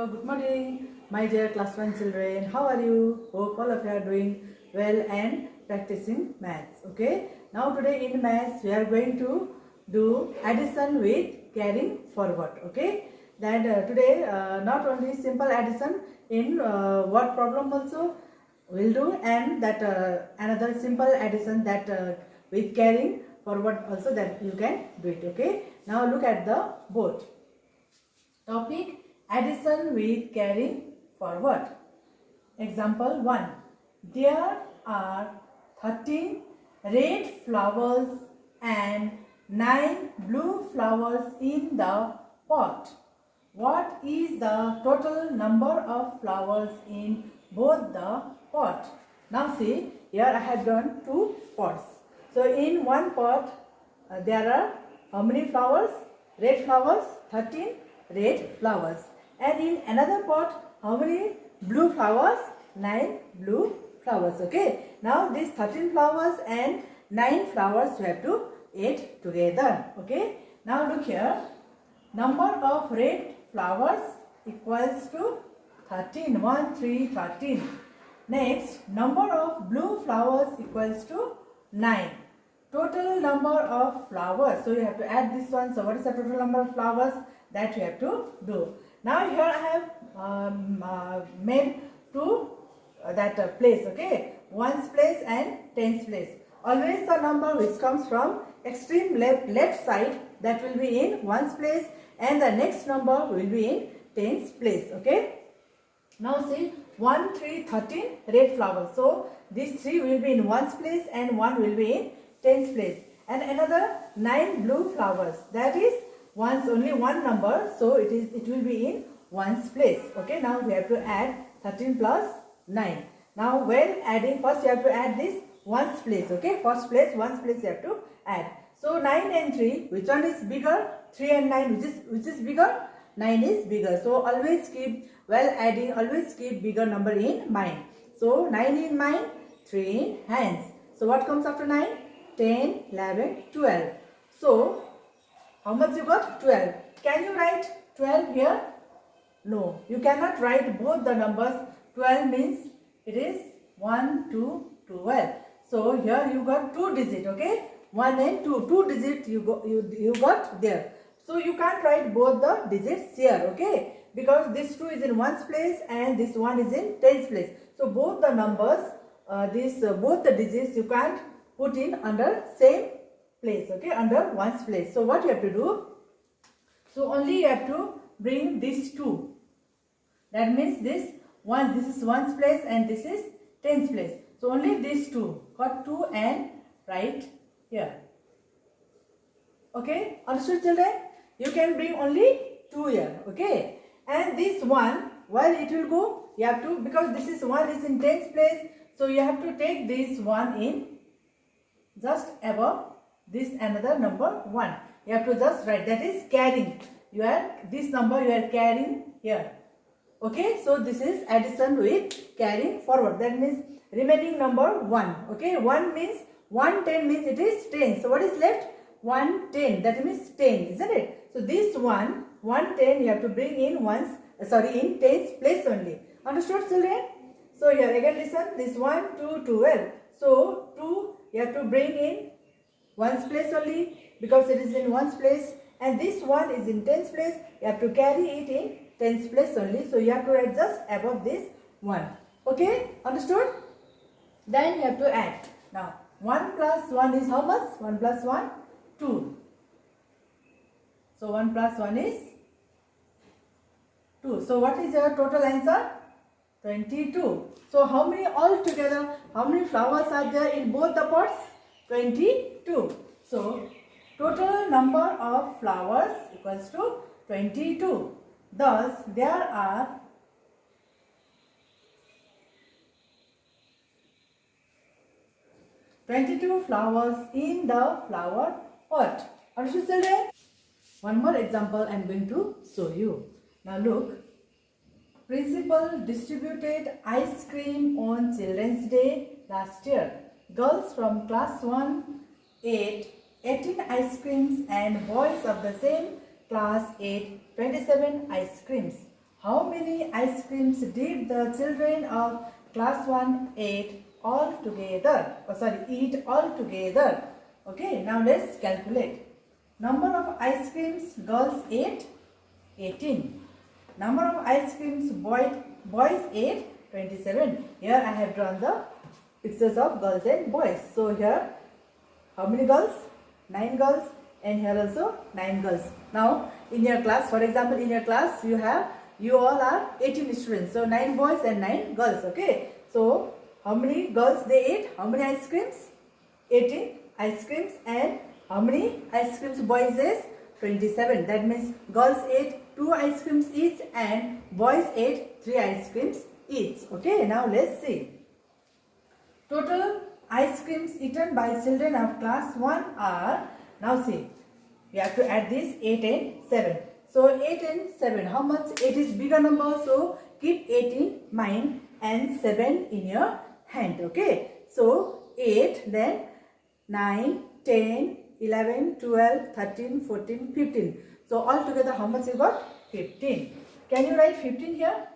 Hello, good morning, my dear class 1 children. How are you? Hope all of you are doing well and practicing maths. Okay. Now today in maths we are going to do addition with carrying forward. Okay. That today not only simple addition in word problem also will do, and that another simple addition that with carrying forward also that you can do it. Okay. Now look at the board. Topic: addition with carrying forward. Example 1. There are 13 red flowers and 9 blue flowers in the pot. What is the total number of flowers in both the pot? Now see, here I have done 2 pots. So in one pot there are how many flowers? Red flowers, 13 red flowers. And in another pot, how many blue flowers? 9 blue flowers. Okay. Now these 13 flowers and 9 flowers you have to add together. Okay. Now look here. Number of red flowers equals to 13. 1, 3, 13. Next, number of blue flowers equals to 9. Total number of flowers. So you have to add this one. So what is the total number of flowers that you have to do? Now here I have made two place. Okay, ones place and tens place. Always the number which comes from extreme left side, that will be in ones place, and the next number will be in tens place. Okay. Now see, 1, 3, 13 red flowers. So these 3 will be in ones place and 1 will be in tens place, and another 9 blue flowers, that is only one number, so it will be in ones place. Okay, now we have to add 13 plus 9. Now when adding, first you have to add this ones place. Okay, first place, ones place you have to add. So 9 and 3, which one is bigger? 3 and 9, which is bigger? 9 is bigger. So always keep, while adding, always keep bigger number in mind. So 9 in mind, 3 in hands. So what comes after 9? 10, 11, 12. So how much you got? 12. Can you write 12 here? No, you cannot write both the numbers. 12 means it is 1 to 12. So here you got 2 digit. Okay, 1 and 2. 2 digit you got there. So you can't write both the digits here. Okay, because this 2 is in ones place and this 1 is in tens place. So both the numbers, both the digits you can't put in under same place. Okay, under ones place. So what you have to do? So only you have to bring these 2. That means this is ones place and this is tens place. So only these 2. Got 2 and write here. Okay, understood children? You can bring only 2 here. Okay, and this 1, where it will go? You have to, because this is 1 is in tens place, so you have to take this 1 in just above this another number 1. You have to just write, that is carrying. This number you are carrying here. Okay, so this is addition with carrying forward. That means remaining number 1. Okay, 1 means 110 means it is 10. So what is left? 110. That means 10, isn't it? So this 110 you have to bring in in tens place only. Understood children? So here again listen, this 1 to 12. So 2 you have to bring in ones place only, because it is in ones place, and this 1 is in tens place. You have to carry it in tens place only. So you have to write just above this 1. Okay, understood? Then you have to add. Now 1 plus 1 is how much? 1 plus 1, 2. So 1 plus 1 is 2. So what is your total answer? 22. So how many altogether, how many flowers are there in both the pots? 22. So total number of flowers equals to 22. Thus there are 22 flowers in the flower pot. Understood children? One more example I am going to show you. Now look. Principal distributed ice cream on Children's Day last year. Girls from class 1 ate 18 ice creams and boys of the same class ate 27 ice creams. How many ice creams did the children of class 1 eat all together? Eat all together. Okay, now let's calculate. Number of ice creams girls ate 18. Number of ice creams boys ate 27. Here I have drawn the pictures of girls and boys. So here how many girls? 9 girls, and here also 9 girls. Now in your class, for example, in your class you all are 18 students. So 9 boys and 9 girls. Okay. So how many girls they ate? How many ice creams? 18 ice creams. And how many ice creams boys ate? 27. That means girls ate 2 ice creams each and boys ate 3 ice creams each. Okay. Now let's see. Total ice creams eaten by children of class 1 are, now see, we have to add this 8 and 7. So 8 and 7, how much? 8 is bigger number, so keep 8 in mind and 7 in your hand. Okay. So 8, then 9, 10, 11, 12, 13, 14, 15. So all together how much you got? 15. Can you write 15 here?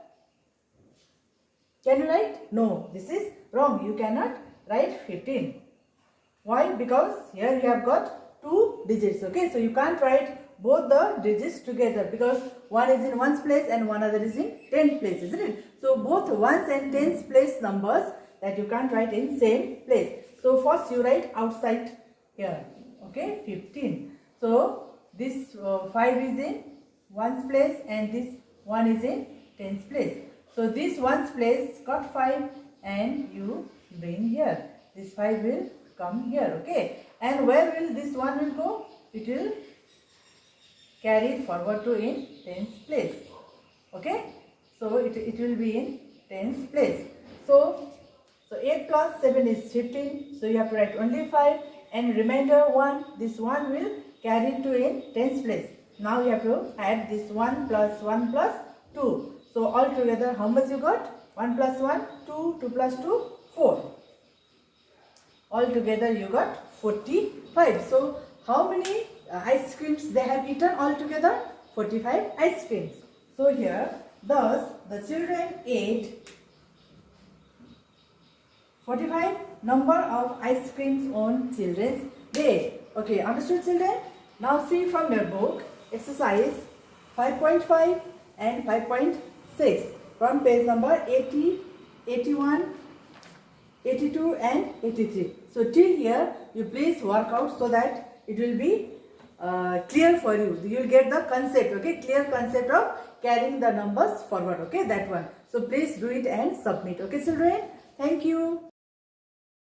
Can you write? No, this is wrong. You cannot write 15. Why? Because here you have got 2 digits. Okay, so you can't write both the digits together because one is in ones place and one other is in tens place, isn't it? So both ones and tens place numbers that you can't write in same place. So first you write outside here. Okay, 15. So this 5 is in ones place and this 1 is in tens place. So this ones place got 5 and you bring here. This 5 will come here. Okay. And where will this 1 will go? It will carry it forward to in tens place. Okay. So it will be in tens place. So 8 plus 7 is 15. So you have to write only 5 and remainder 1. This 1 will carry it to in tens place. Now you have to add this 1 plus 1 plus 2. So all together how much you got? 1 plus 1, 2, 2 plus 2, 4. All together you got 45. So how many ice creams they have eaten all together? 45 ice creams. So here, thus the children ate 45 number of ice creams on Children's Day. Okay, understood children? Now see from your book, exercise 5.5 and 5.6 from page number 80, 81, 82 and 83. So till here you please work out so that it will be clear for you. You will get the concept, okay, clear concept of carrying the numbers forward, okay, that one. So please do it and submit, okay children. Thank you.